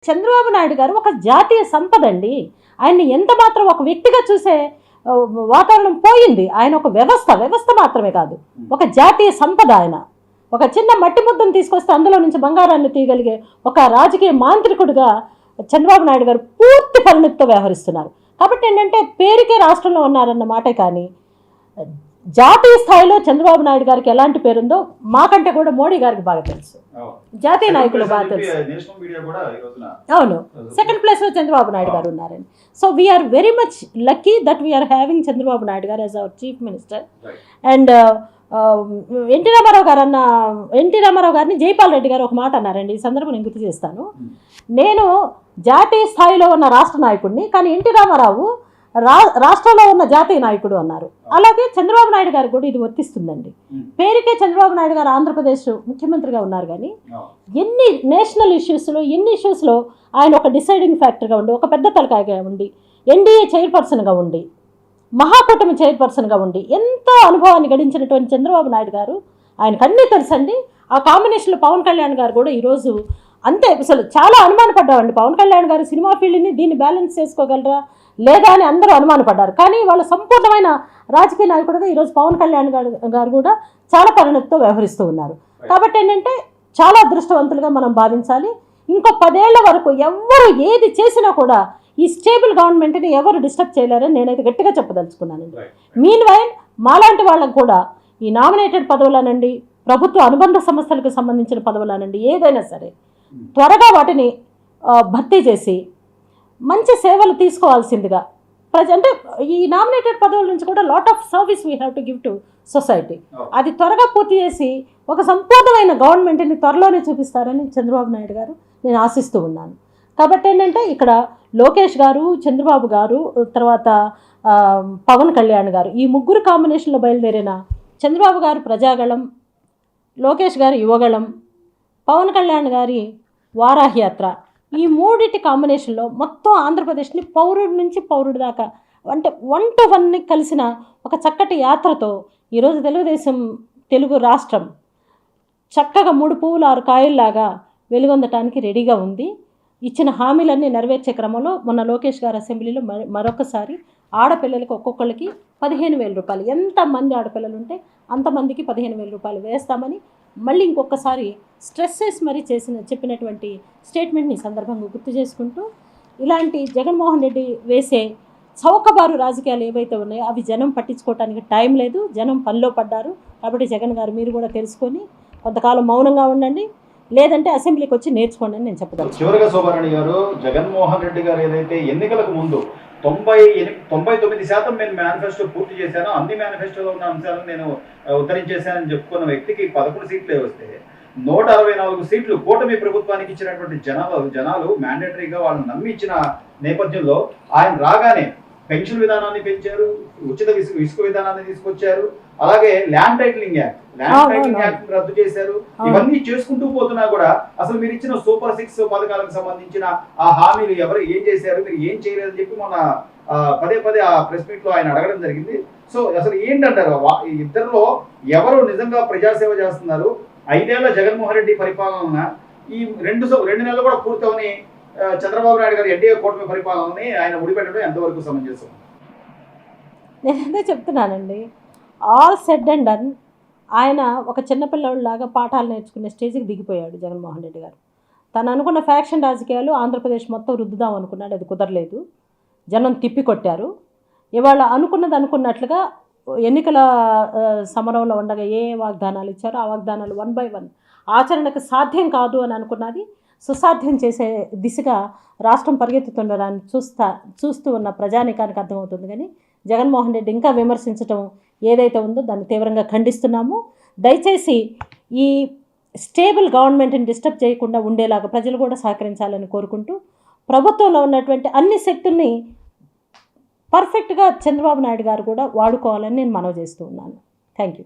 చంద్రబాబు నాయుడు గారు ఒక జాతీయ సంపద అండి. ఆయన్ని ఎంత మాత్రం ఒక వ్యక్తిగా చూసే వాతావరణం పోయింది. ఆయన ఒక వ్యవస్థ మాత్రమే కాదు, ఒక జాతీయ సంపద. ఆయన ఒక చిన్న మట్టి ముద్దను తీసుకొస్తే అందులో నుంచి బంగారాన్ని తీయగలిగే ఒక రాజకీయ మాంత్రికుడిగా చంద్రబాబు నాయుడు గారు పూర్తి పరిణతితో వ్యవహరిస్తున్నారు. కాబట్టి ఏంటంటే పేరుకే రాష్ట్రంలో ఉన్నారన్న మాటే కానీ జాతీయ స్థాయిలో చంద్రబాబు నాయుడు గారికి ఎలాంటి పేరుందో మాకంటే కూడా మోడీ గారికి బాగా తెలుసు, జాతీయ నాయకులు బాగా తెలుసు. అవును, సెకండ్ ప్లేస్లో చంద్రబాబు నాయుడు గారు ఉన్నారండి. So we are very much lucky that we are having Chandrababu Naidu garu as our chief minister. And NT Rama Rao గారిని జైపాల్ రెడ్డి గారు ఒక మాట అన్నారండి. ఈ సందర్భం నేను గుర్తు చేస్తాను. నేను జాతీయ స్థాయిలో ఉన్న రాష్ట్ర నాయకుడిని, కానీ ఎన్టీ రామారావు రాష్ట్రంలో ఉన్న జాతీయ నాయకుడు అన్నారు. అలాగే చంద్రబాబు నాయుడు గారు కూడా ఇది వర్తిస్తుందండి. పేరుకే చంద్రబాబు నాయుడు గారు ఆంధ్రప్రదేశ్ ముఖ్యమంత్రిగా ఉన్నారు, కానీ ఎన్ని నేషనల్ ఇష్యూస్లో ఎన్ని ఇష్యూస్లో ఆయన ఒక డిసైడింగ్ ఫ్యాక్టర్గా ఉండి, ఒక పెద్ద తలకాయగా ఉండి, ఎన్డీఏ చైర్పర్సన్గా ఉండి, మహాకూటమి చైర్పర్సన్గా ఉండి ఎంతో అనుభవాన్ని గడించినటువంటి చంద్రబాబు నాయుడు గారు, ఆయనకు అన్నీ తెలుసండి. ఆ కాంబినేషన్లో పవన్ కళ్యాణ్ గారు కూడా ఈరోజు అంతే. అసలు చాలా అనుమానపడ్డామండి, పవన్ కళ్యాణ్ గారు సినిమా ఫీల్డ్ని దీన్ని బ్యాలెన్స్ చేసుకోగలరా లేదా అని అందరూ అనుమానపడ్డారు. కానీ వాళ్ళ సంపూర్ణమైన రాజకీయ నాయకుడిగా ఈరోజు పవన్ కళ్యాణ్ గారు కూడా చాలా పరిణతితో వ్యవహరిస్తూ ఉన్నారు. కాబట్టి ఏంటంటే చాలా అదృష్టవంతులుగా మనం భావించాలి. ఇంకో 10 ఏళ్ల వరకు ఎవరు ఏది చేసినా కూడా ఈ స్టేబుల్ గవర్నమెంట్ని ఎవరు డిస్టర్బ్ చేయలేరని నేనైతే గట్టిగా చెప్పదలుచుకున్నానండి. మీన్ వైల్ మాలాంటి వాళ్ళకు కూడా ఈ నామినేటెడ్ పదవులనండి, ప్రభుత్వ అనుబంధ సంస్థలకు సంబంధించిన పదవులనండి, ఏదైనా సరే త్వరగా వాటిని భర్తీ చేసి మంచి సేవలు తీసుకోవాల్సిందిగా అంటే ఈ నామినేటెడ్ పదవుల నుంచి కూడా lot of service we have to give to society. అది త్వరగా పూర్తి చేసి ఒక సంపూర్ణమైన గవర్నమెంట్ని త్వరలోనే చూపిస్తారని చంద్రబాబు నాయుడు గారు నేను ఆశిస్తూ ఉన్నాను. కాబట్టి ఏంటంటే ఇక్కడ లోకేష్ గారు, చంద్రబాబు గారు, తర్వాత పవన్ కళ్యాణ్ గారు, ఈ ముగ్గురు కాంబినేషన్లో బయలుదేరిన చంద్రబాబు గారు ప్రజాగళం, లోకేష్ గారు యువగళం, పవన్ కళ్యాణ్ గారి వారాహయాత్ర, ఈ మూడిటి కాంబినేషన్లో మొత్తం ఆంధ్రప్రదేశ్ని పౌరుడి నుంచి పౌరుడి దాకా అంటే 1 to 1 కలిసిన ఒక చక్కటి యాత్రతో ఈరోజు తెలుగు రాష్ట్రం చక్కగా 3 పువ్వులు 6 కాయల్లాగా వెలుగొందటానికి రెడీగా ఉంది. ఇచ్చిన హామీలన్నీ నెరవేర్చే క్రమంలో మొన్న లోకేష్ గారు అసెంబ్లీలో మరొకసారి ఆడపిల్లలకి ఒక్కొక్కరికి 15,000 రూపాయలు, ఎంతమంది ఆడపిల్లలు ఉంటే అంతమందికి 15,000 రూపాయలు వేస్తామని మళ్ళీ ఇంకొకసారి స్ట్రెస్ చేసి మరీ చెప్పినటువంటి స్టేట్మెంట్ని సందర్భంగా గుర్తు చేసుకుంటూ, ఇలాంటి జగన్మోహన్ రెడ్డి వేసే చౌకబారు రాజకీయాలు ఏవైతే ఉన్నాయో అవి జనం పట్టించుకోవడానికి టైం లేదు, జనం పనిలో పడ్డారు. కాబట్టి జగన్ గారు మీరు కూడా తెలుసుకొని కొంతకాలం మౌనంగా ఉండండి, లేదంటే అసెంబ్లీకి వచ్చి నేర్చుకోండి అని నేను చెప్పగలను. చివరిగా శోభారాణి గారు, జగన్మోహన్ రెడ్డి గారు ఏదైతే ఎన్నికలకు ముందు 99% నేను మేనిఫెస్టో పూర్తి చేశాను, అన్ని మేనిఫెస్టోలో ఉన్న అంశాలను నేను ఉద్ధరించేశానని చెప్పుకున్న వ్యక్తికి 11 సీట్లే వస్తే 164 సీట్లు కూటమి ప్రభుత్వానికి ఇచ్చినటువంటి జనాలు మ్యాండేటరీగా వాళ్ళని నమ్మి ఇచ్చిన నేపథ్యంలో ఆయన రాగానే పెన్షన్ విధానాన్ని పెంచారు, ఉచిత ఇసుక విధానాన్ని తీసుకొచ్చారు, అలాగే ల్యాండ్ టైటిలింగ్ యాక్ట్ రద్దు చేశారు. ఇవన్నీ చేసుకుంటూ పోతున్నా కూడా అసలు మీరు ఇచ్చిన సూపర్ 6 పథకాలకు సంబంధించిన ఆ హామీలు ఎవరు ఏం చేశారు, మీరు ఏం చేయలేదని చెప్పి మొన్న పదే ఆ ప్రెస్ మీట్ లో ఆయన అడగడం జరిగింది. సో అసలు ఏంటంటారు, ఇద్దరిలో ఎవరు నిజంగా ప్రజాసేవ చేస్తున్నారు? 5 ఏళ్ల జగన్మోహన్ రెడ్డి పరిపాలన ఈ 2 నెలలు కూడా పూర్తవని చంద్రబాబు నాయుడు గారు ఎన్డీఏ కూటమి పరిపాలనని ఆయన ముడిపెట్టడం ఎంతవరకు సమంజసం? నేనైతే చెప్తున్నానండి, ఆల్ సెడ్ అండ్ డన్. ఆయన ఒక చిన్నపిల్లలాగా పాఠాలు నేర్చుకునే స్టేజ్కి దిగిపోయాడు జగన్మోహన్ రెడ్డి గారు. తను అనుకున్న ఫ్యాక్షన్ రాజకీయాలు ఆంధ్రప్రదేశ్ మొత్తం రుద్దుదాం అనుకున్నాడు, అది కుదరలేదు, జనం తిప్పికొట్టారు. ఇవాళ అనుకున్నట్లుగా ఎన్నికల సమరంలో ఉండగా ఏ వాగ్దానాలు ఇచ్చారో ఆ వాగ్దానాలు 1 by 1 ఆచరణకు సాధ్యం కాదు అని అనుకున్నది సుసాధ్యం చేసే దిశగా రాష్ట్రం పరిగెత్తుతుండడాన్ని చూస్తూ ఉన్న ప్రజానీకానికి అర్థమవుతుంది. కానీ జగన్మోహన్ రెడ్డి ఇంకా విమర్శించడం ఏదైతే ఉందో దాన్ని తీవ్రంగా ఖండిస్తున్నాము. దయచేసి ఈ స్టేబుల్ గవర్నమెంట్ని డిస్టర్బ్ చేయకుండా ఉండేలాగా ప్రజలు కూడా సహకరించాలని కోరుకుంటూ, ప్రభుత్వంలో ఉన్నటువంటి అన్ని శక్తుల్ని పర్ఫెక్ట్గా చంద్రబాబు నాయుడు గారు కూడా వాడుకోవాలని నేను మనవి చేస్తూ ఉన్నాను. Thank you.